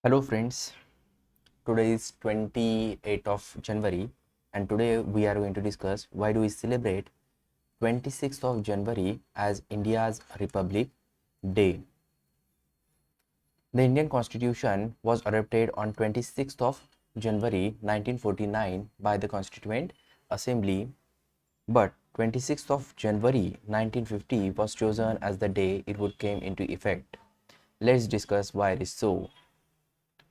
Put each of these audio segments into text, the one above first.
Hello friends, today is 28th of January and today we are going to discuss why do we celebrate 26th of January as India's Republic Day. The Indian Constitution was adopted on 26th of January 1949 by the Constituent Assembly, but 26th of January 1950 was chosen as the day it would came into effect. Let's discuss why it is so.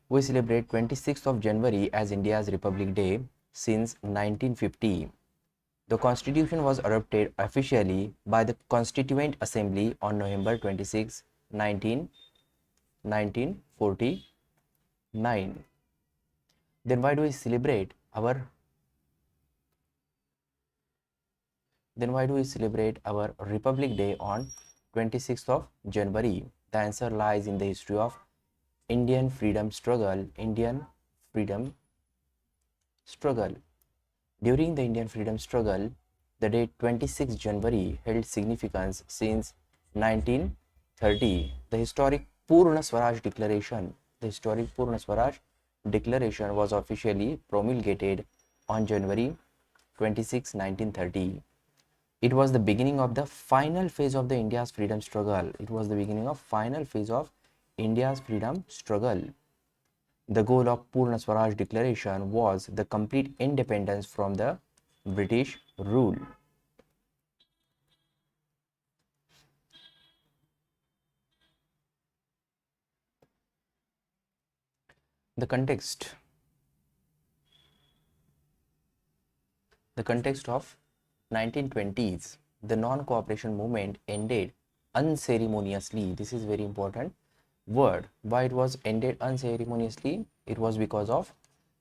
We celebrate 26th of January as India's Republic Day since 1950. The Constitution was adopted officially by the Constituent Assembly on November 26, 1949. Then why do we celebrate our Republic Day on 26th of January? The answer lies in the history of Indian freedom struggle. During the Indian freedom struggle, the date 26 January held significance since 1930. The historic Purna Swaraj Declaration was officially promulgated on January 26, 1930. It was the beginning of the final phase of the India's freedom struggle. The goal of Purna Swaraj Declaration was the complete independence from the British rule. The context of 1920s, the non-cooperation movement ended unceremoniously. This is very important word. Why it was ended unceremoniously? It was because of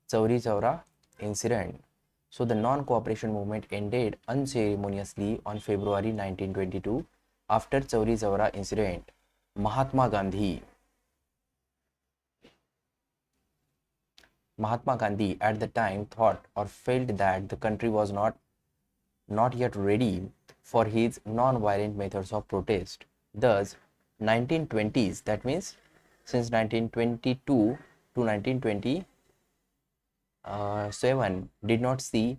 Chauri Chaura incident. So the non-cooperation movement ended unceremoniously on February 1922 after Chauri Chaura incident. Mahatma Gandhi at the time thought or felt that the country was not yet ready for his non-violent methods of protest. Thus, 1920s, that means since 1922 to 1927, did not see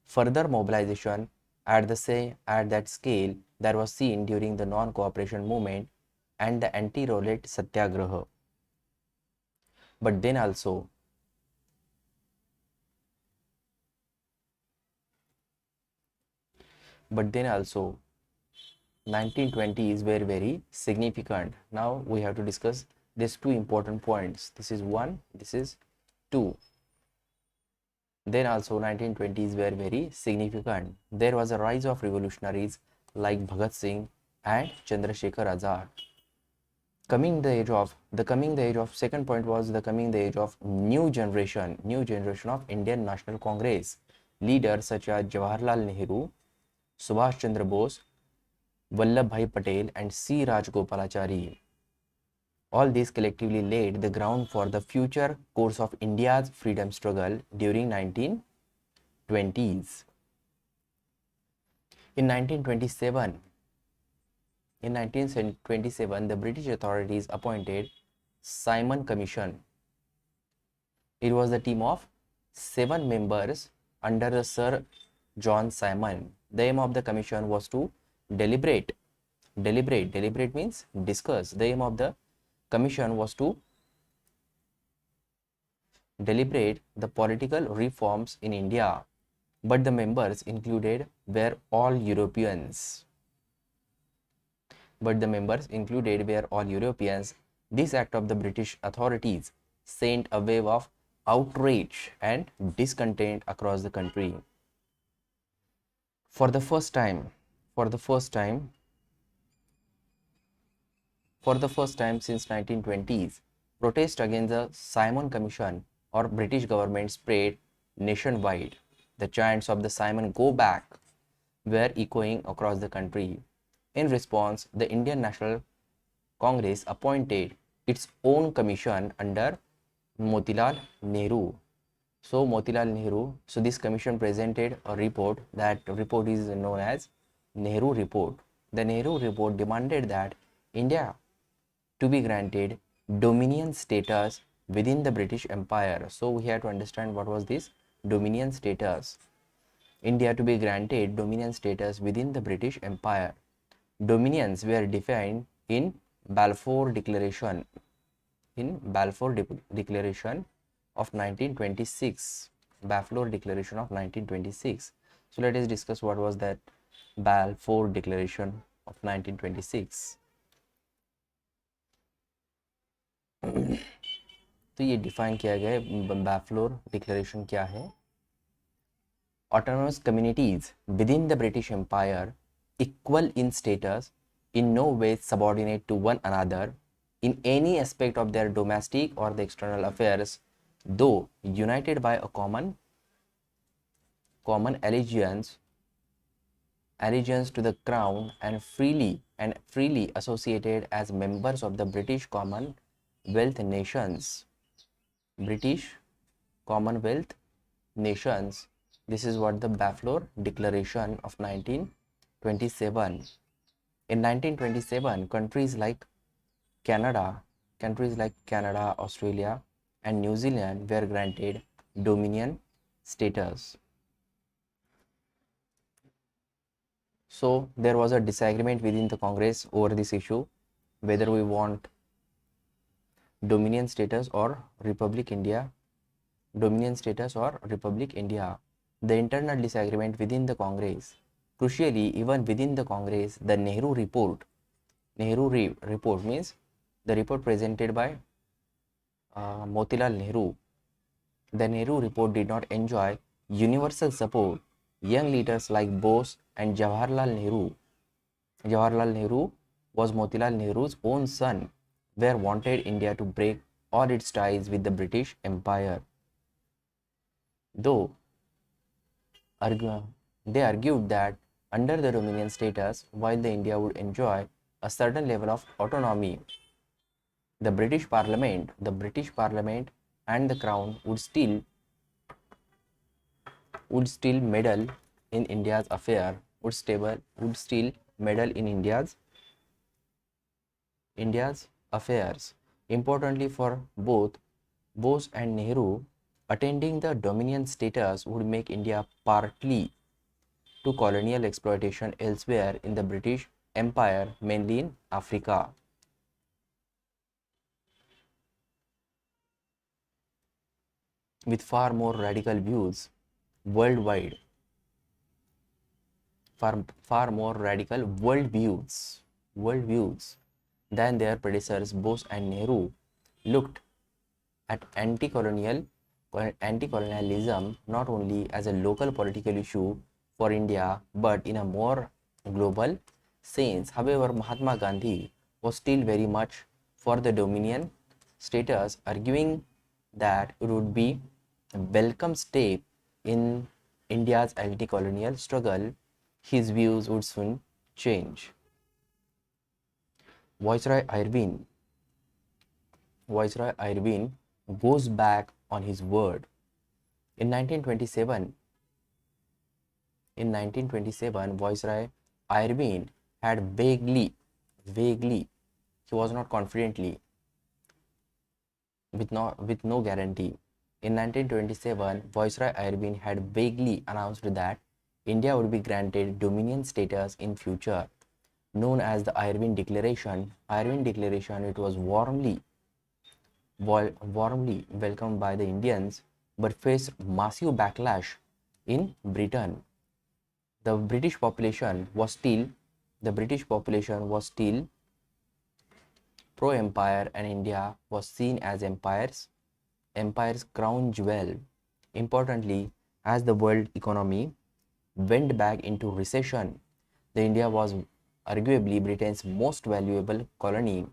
further mobilization at that scale that was seen during the non-cooperation movement and the anti-Rowlatt Satyagraha. But then also 1920s were very significant. Now we have to discuss these two important points. This is one, this is two. Then also 1920s were very significant. There was a rise of revolutionaries like Bhagat Singh and Chandrasekhar Azad. Second point was the coming the age of new generation of Indian National Congress leaders such as Jawaharlal Nehru, Subhash Chandra Bose, Vallabhbhai Patel and C. Rajagopalachari. All these collectively laid the ground for the future course of India's freedom struggle during 1920s. In 1927, the British authorities appointed Simon Commission. It was a team of 7 members under the Sir John Simon. The aim of the commission was to deliberate means discuss. The aim of the commission was to deliberate the political reforms in India, but the members included were all Europeans. This act of the British authorities sent a wave of outrage and discontent across the country. For the first time since 1920s, protest against the Simon Commission or British government spread nationwide. The chants of the Simon Go Back were echoing across the country. In response, the Indian National Congress appointed its own commission under Motilal Nehru. So this commission presented a report. That report is known as Nehru Report. The Nehru Report demanded that India to be granted dominion status within the British Empire. So we have to understand what was this dominion status. India to be granted dominion status within the British Empire. Dominions were defined in Balfour Declaration. In Balfour Declaration of 1926. Balfour Declaration of 1926. So let us discuss what was that Balfour Declaration of 1926. तो ये define किया गया है बैफलोर declaration क्या है. Autonomous communities within the British Empire, equal in status, in no way subordinate to one another in any aspect of their domestic or the external affairs, though united by a common allegiance to the crown and freely associated as members of the British Commonwealth nations. British Commonwealth nations. This is what the Balfour Declaration of 1927. In 1927, countries like Canada, Australia, and New Zealand were granted dominion status. So there was a disagreement within the Congress over this issue, whether we want dominion status or Republic India. Dominion status or Republic India. The internal disagreement within the Congress. Crucially, even within the Congress, the Nehru report means the report presented by Motilal Nehru. The Nehru report did not enjoy universal support. Young leaders like Bose and Jawaharlal Nehru was Motilal Nehru's own son, were wanted India to break all its ties with the British Empire. Though they argued that under the dominion status, while the India would enjoy a certain level of autonomy, the British Parliament and the Crown would still meddle in India's affair, would still meddle in India's affairs. Importantly for both Bose and Nehru, attending the dominion status would make India partly to colonial exploitation elsewhere in the British Empire, mainly in Africa. With far more radical views worldwide, far more radical worldviews than their predecessors, Bose and Nehru looked at anti-colonialism not only as a local political issue for India but in a more global sense. However, Mahatma Gandhi was still very much for the dominion status, arguing that it would be a welcome step in India's anti-colonial struggle. His views would soon change. Viceroy Irvine goes back on his word. In 1927, Viceroy Irvine had vaguely, he was not confidently, with no guarantee. In 1927, Viceroy Irvine had vaguely announced that India would be granted dominion status in future, known as the Irvine Declaration. It was warmly welcomed by the Indians, but faced massive backlash in Britain. The British population was still pro-empire, and India was seen as empire's crown jewel. Importantly, as the world economy went back into recession, the India was arguably Britain's most valuable colony,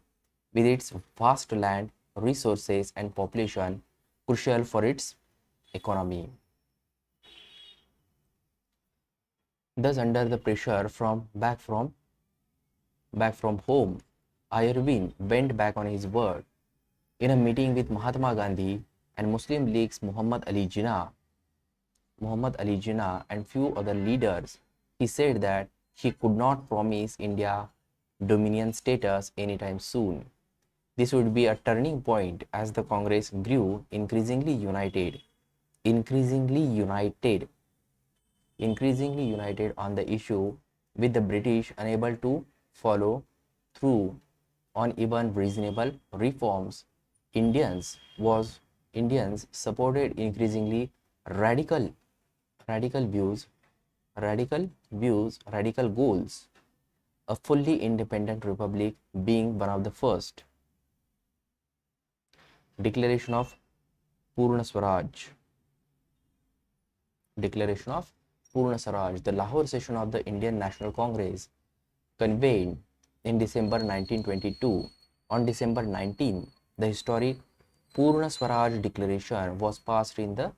with its vast land resources and population crucial for its economy. Thus, under the pressure from back from home, Irvine went back on his word. In a meeting with Mahatma Gandhi and Muslim League's Muhammad Ali Jinnah and few other leaders, he said that he could not promise India dominion status anytime soon. This would be a turning point as the Congress grew increasingly united, increasingly united on the issue, with the British unable to follow through on even reasonable reforms. Indians was Indians supported increasingly radical radical views, radical goals, a fully independent republic being one of the first. Declaration of Purna Swaraj. Declaration of Purna Swaraj. The Lahore session of the Indian National Congress convened in December 1922. On December 19, the historic Purna Swaraj Declaration was passed in the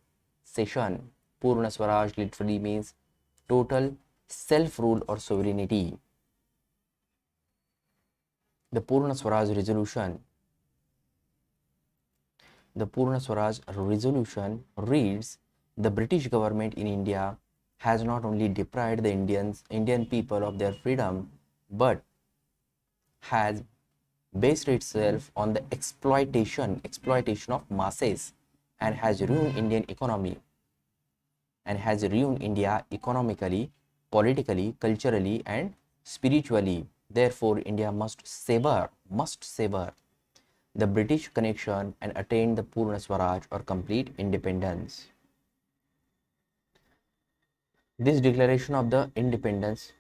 session. Purna Swaraj literally means total self-rule or sovereignty. The Purna Swaraj resolution. The Purna Swaraj resolution reads, the British government in India has not only deprived the Indian people of their freedom, but has based itself on the exploitation of masses, and has ruined India economically, politically, culturally, and spiritually. Therefore, India must savor the British connection and attain the Purna Swaraj or complete independence. This declaration of the independence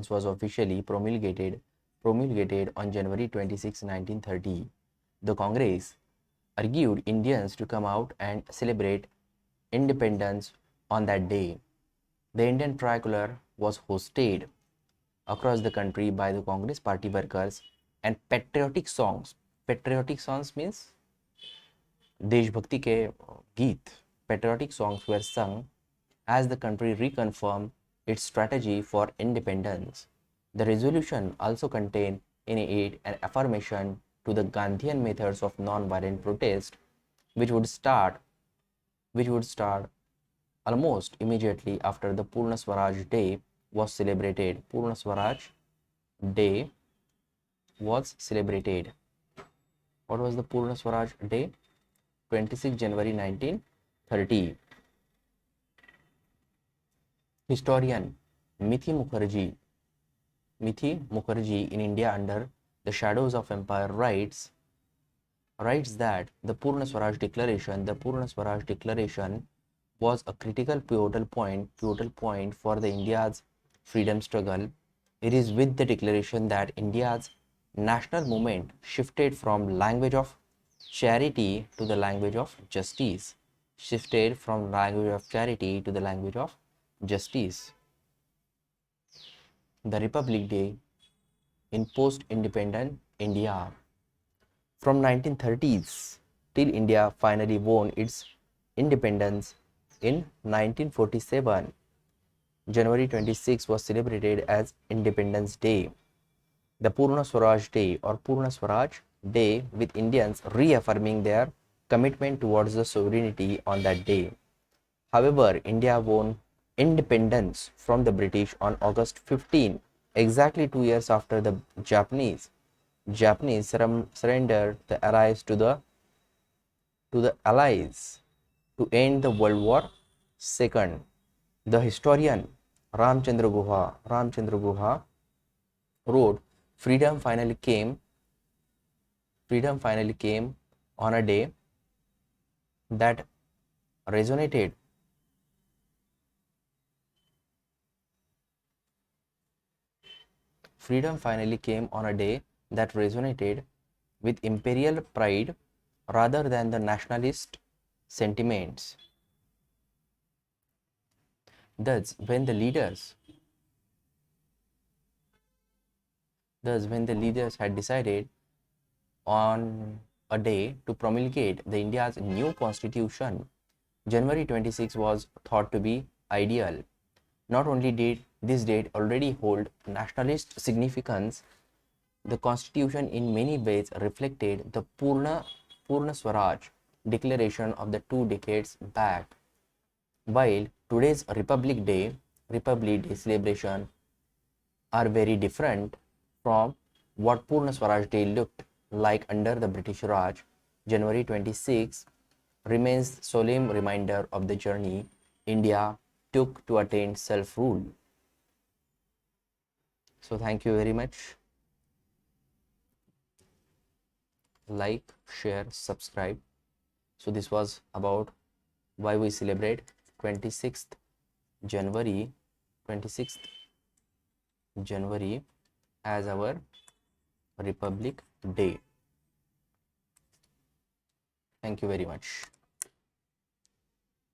was officially promulgated on January 26, 1930. The Congress urged Indians to come out and celebrate independence on that day. The Indian tricolor was hosted across the country by the Congress party workers, and patriotic songs means देशभक्ति के गीत, patriotic songs were sung as the country reconfirmed its strategy for independence. The resolution also contained in it an affirmation to the Gandhian methods of non-violent protest, which would start almost immediately after the Purna Swaraj Day was celebrated. Purna Swaraj Day was celebrated. What was the Purna Swaraj Day? 26 January 1930. Historian Mithi Mukherjee in India Under the Shadows of Empire writes that the Purna Swaraj Declaration was a critical pivotal point for the India's freedom struggle. It is with the declaration that India's national movement shifted from language of charity to the language of justice. The Republic Day in post-independent India. From 1930s till India finally won its independence in 1947, January 26 was celebrated as Independence Day. The Purna Swaraj Day or Purna Swaraj Day, with Indians reaffirming their commitment towards the sovereignty on that day. However, India won independence from the British on August 15, exactly 2 years after the Japanese surrendered the allies to the Allies to end the World War II. The historian Ramchandra Guha wrote, freedom finally came on a day that resonated with imperial pride rather than the nationalist sentiments. Thus, when the leaders had decided on a day to promulgate the India's new constitution, January 26 was thought to be ideal. Not only did this date already hold nationalist significance, the constitution in many ways reflected the Purna Swaraj declaration of the 2 decades back. While today's Republic Day celebration are very different from what Purna Swaraj Day looked like under the British Raj, January 26 remains solemn reminder of the journey India took to attain self-rule. So thank you very much. Like, share, subscribe. So this was about why we celebrate 26th January 26th January as our Republic Day. Thank you very much.